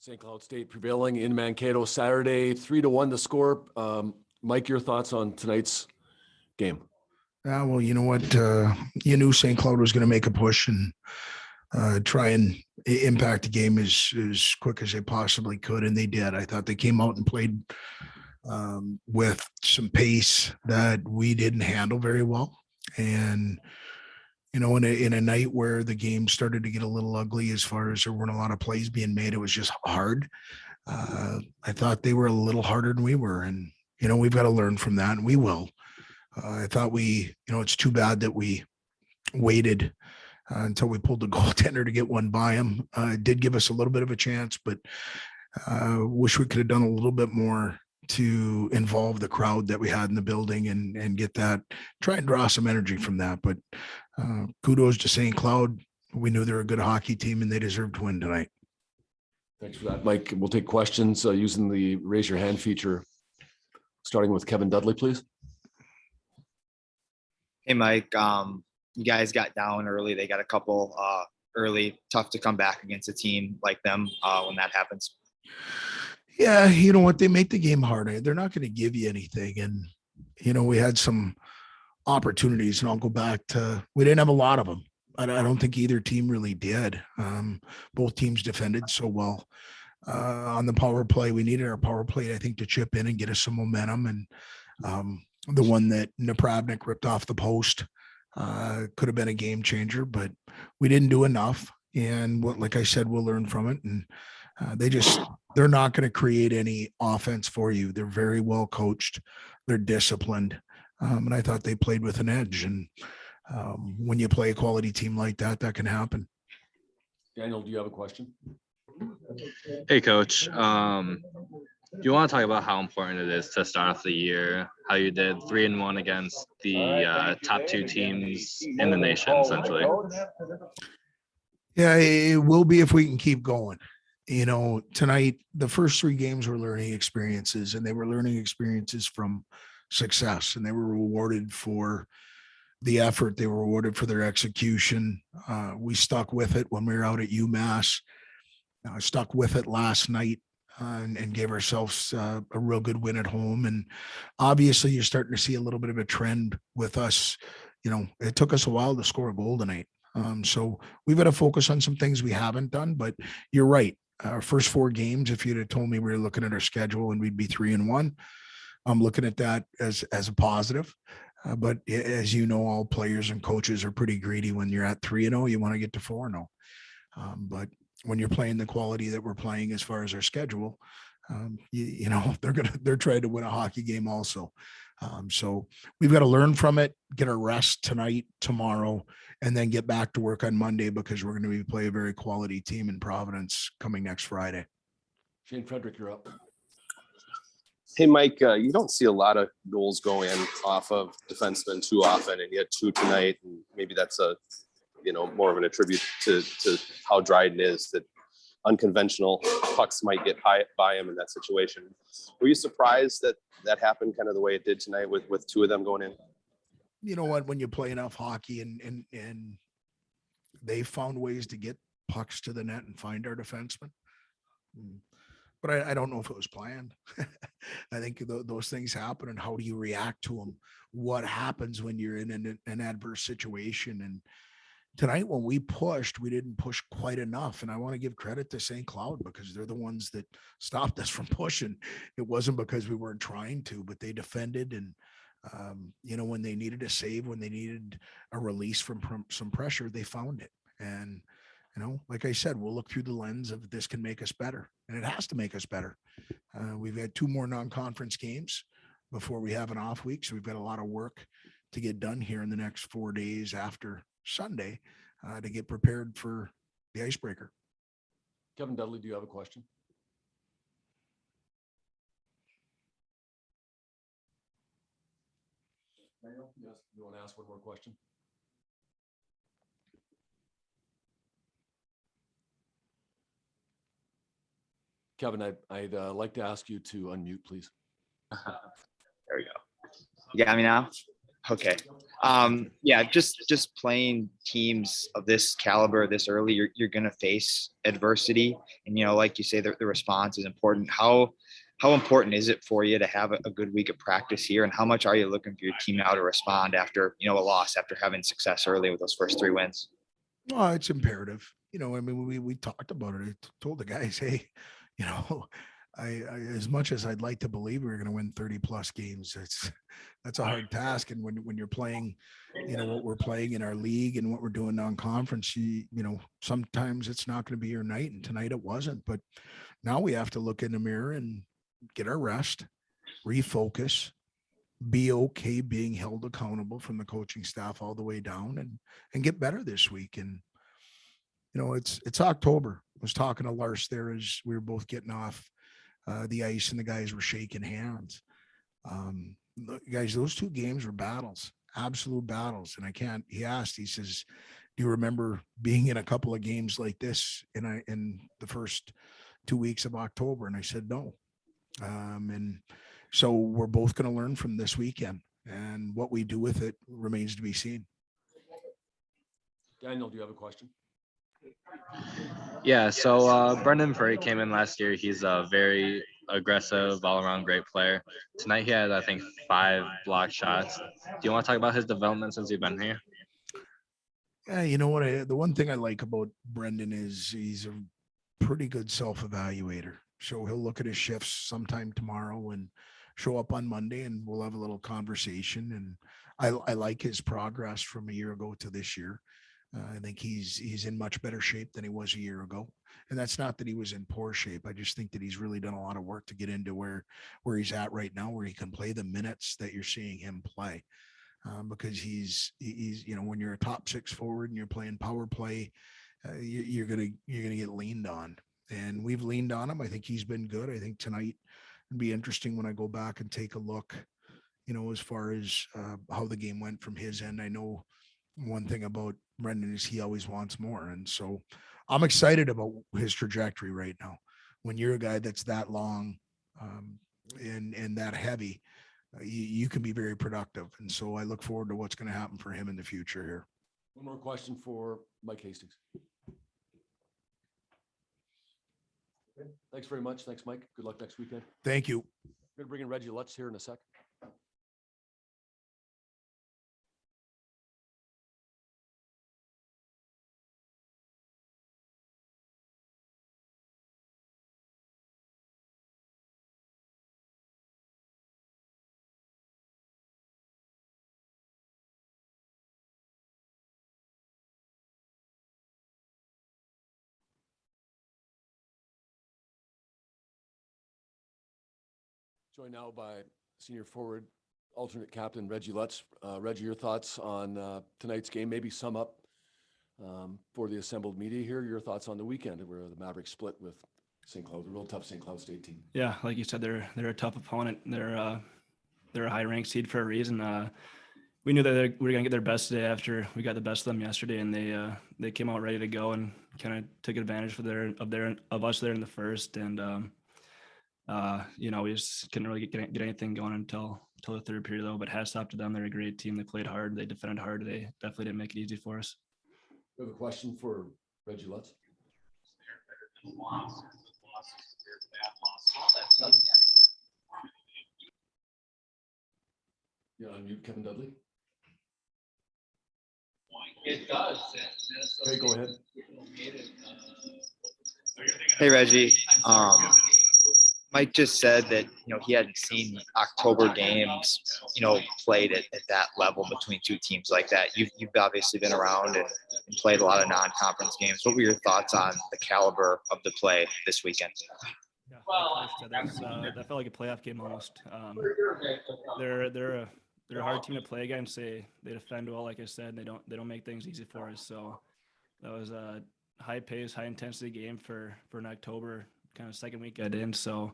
St. Cloud State prevailing in Mankato Saturday, 3-1 the score. Mike, your thoughts on tonight's game? Well, you know what? You knew St. Cloud was going to make a push and try and impact the game as quick as they possibly could, and they did. I thought they came out and played with some pace that we didn't handle very well. And you know, in a night where the game started to get a little ugly as far as there weren't a lot of plays being made, it was just hard. I thought they were a little harder than we were. And, you know, we've got to learn from that, and we will. I thought it's too bad that we waited until we pulled the goaltender to get one by him. It did give us a little bit of a chance, but wish we could have done a little bit more to involve the crowd that we had in the building and get that, try and draw some energy from that. But kudos to St. Cloud. We knew they're a good hockey team and they deserved to win tonight. Thanks for that, Mike. We'll take questions using the raise your hand feature, starting with Kevin Dudley, please. Hey, Mike. You guys got down early. They got a couple early. Tough to come back against a team like them when that happens. Yeah, you know what? They make the game harder. They're not going to give you anything. And, you know, we had some opportunities, and I'll go back to, we didn't have a lot of them. I don't think either team really did. Both teams defended so well. On the power play, we needed our power play, I think, to chip in and get us some momentum. And the one that Napravnik ripped off the post could have been a game changer, but we didn't do enough. And like I said, we'll learn from it. And they're not going to create any offense for you. They're very well coached. They're disciplined. And I thought they played with an edge. And when you play a quality team like that, that can happen. Daniel, do you have a question? Hey, Coach. Do you want to talk about how important it is to start off the year, how you did 3-1 against the top two teams in the nation, essentially? Yeah, it will be if we can keep going. You know, tonight, the first three games were learning experiences, and they were learning experiences from success, and they were rewarded for the effort. They were rewarded for their execution. We stuck with it when we were out at UMass, stuck with it last night and gave ourselves a real good win at home. And obviously you're starting to see a little bit of a trend with us. You know, it took us a while to score a goal tonight. So we've got to focus on some things we haven't done, but you're right. Our first four games, if you'd have told me we were looking at our schedule and we'd be 3-1, I'm looking at that as a positive. But as you know, all players and coaches are pretty greedy. When you're at 3-0, you want to get to 4-0. But when you're playing the quality that we're playing as far as our schedule, you know, they're trying to win a hockey game also. So we've got to learn from it, get our rest tonight, tomorrow, and then get back to work on Monday, because we're going to be playing a very quality team in Providence coming next Friday. Shane Frederick, you're up. Hey, Mike, you don't see a lot of goals go in off of defensemen too often, and you had two tonight, and maybe that's more of an attribute to how Dryden is, that unconventional pucks might get by him in that situation. Were you surprised that happened kind of the way it did tonight with two of them going in? You know what, when you play enough hockey and they found ways to get pucks to the net and find our defensemen. But I don't know if it was planned. I think those things happen, and how do you react to them? What happens when you're in an adverse situation? And tonight, when we pushed, we didn't push quite enough. And I want to give credit to St. Cloud, because they're the ones that stopped us from pushing. It wasn't because we weren't trying to, but they defended. And, you know, when they needed a save, when they needed a release from some pressure, they found it. And, you know, like I said, we'll look through the lens of this can make us better, and it has to make us better. We've had two more non-conference games before we have an off week. So we've got a lot of work to get done here in the next 4 days after Sunday to get prepared for the icebreaker. Kevin Dudley, do you have a question? Yes, you want to ask one more question? Kevin, I'd like to ask you to unmute, please. There we go. You got me now? Okay. Yeah, just playing teams of this caliber this early, you're gonna face adversity, and like you say, the response is important. How important is it for you to have a good week of practice here, and how much are you looking for your team now to respond after a loss, after having success early with those first 3 wins? Well, it's imperative. I mean, we talked about it. I told the guys, hey, you know, I as much as I'd like to believe we're going to win 30 plus games, that's a hard task. And when you're playing, what we're playing in our league and what we're doing non-conference, sometimes it's not going to be your night. And tonight it wasn't. But now we have to look in the mirror and get our rest, refocus, be okay being held accountable from the coaching staff all the way down, and get better this week. And it's October. I was talking to Lars there as we were both getting off the ice, and the guys were shaking hands. Guys, those 2 games were battles, absolute battles. And he says, do you remember being in a couple of games like this in the first 2 weeks of October? And I said, no. And so we're both going to learn from this weekend, and what we do with it remains to be seen. Daniel, do you have a question? Yeah, so Brendan Frey came in last year. He's a very aggressive, all-around great player. Tonight he had, I think, 5 block shots. Do you want to talk about his development since he's been here? Yeah, you know what? The one thing I like about Brendan is he's a pretty good self-evaluator. So he'll look at his shifts sometime tomorrow and show up on Monday, and we'll have a little conversation. And I like his progress from a year ago to this year. I think he's in much better shape than he was a year ago. And that's not that he was in poor shape. I just think that he's really done a lot of work to get into where he's at right now, where he can play the minutes that you're seeing him play. Because he's when you're a top 6 forward and you're playing power play, you're gonna get leaned on, and we've leaned on him. I think he's been good. I think tonight it'd be interesting when I go back and take a look, as far as how the game went from his end. I know one thing about Brendan is he always wants more, and so I'm excited about his trajectory right now. When you're a guy that's that long and that heavy, you can be very productive. And so I look forward to what's going to happen for him in the future here. One more question for Mike Hastings. Okay. Thanks very much. Thanks, Mike. Good luck next weekend. Thank you. I'm going to bring in Reggie Lutz here in a sec. Joined now by senior forward, alternate captain Reggie Lutz. Reggie, your thoughts on tonight's game? Maybe sum up for the assembled media here. Your thoughts on the weekend where the Mavericks split with St. Cloud, the real tough St. Cloud State team. Yeah, like you said, they're a tough opponent. They're a high-ranked seed for a reason. We knew that we were going to get their best today after we got the best of them yesterday, and they came out ready to go and kind of took advantage of us there in the first. And we just couldn't really get anything going until the third period though. But hats off to them. They're a great team. They played hard. They defended hard. They definitely didn't make it easy for us. We have a question for Reggie Lutz. Yeah, unmute Kevin Dudley. It does. Okay, go ahead. Hey, Reggie. Mike just said that he hadn't seen October games played at that level between 2 teams like that. You've obviously been around and played a lot of non-conference games. What were your thoughts on the caliber of the play this weekend? Yeah, that felt like a playoff game almost. They're a hard team to play against. They defend well, like I said. And they don't make things easy for us. So that was a high pace, high intensity game for an October kind of second weekend in. So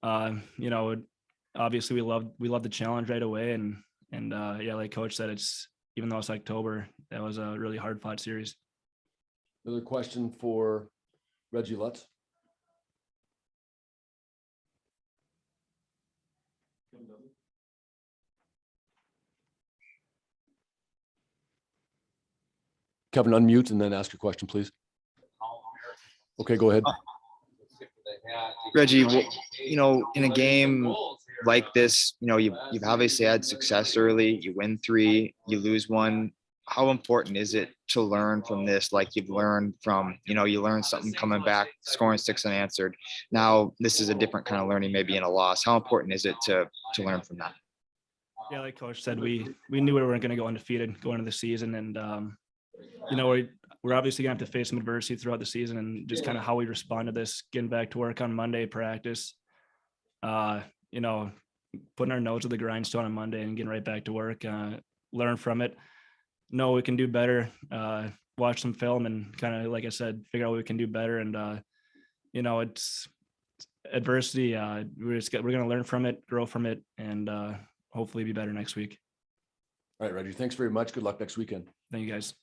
obviously we love the challenge right away. And yeah, like Coach said, even though it's October, that was a really hard fought series. Another question for Reggie Lutz. Kevin, unmute and then ask your question, please. Okay, go ahead. Reggie, you know, in a game like this, you know, you've obviously had success early. You win 3, you lose 1. How important is it to learn from this? Like you've learned from, you know, you learned something coming back, scoring 6 unanswered. Now this is a different kind of learning, maybe in a loss. How important is it to learn from that? Yeah, like Coach said, we knew we weren't going to go undefeated going into the season, and you know, we're obviously gonna have to face some adversity throughout the season, and just kind of how we respond to this. Getting back to work on Monday, practice, you know, putting our nose to the grindstone on Monday and getting right back to work. Learn from it. Know we can do better. Watch some film and kind of, like I said, figure out what we can do better. And you know, it's adversity. We're gonna learn from it, grow from it, and hopefully be better next week. All right, Reggie, thanks very much. Good luck next weekend. Thank you guys.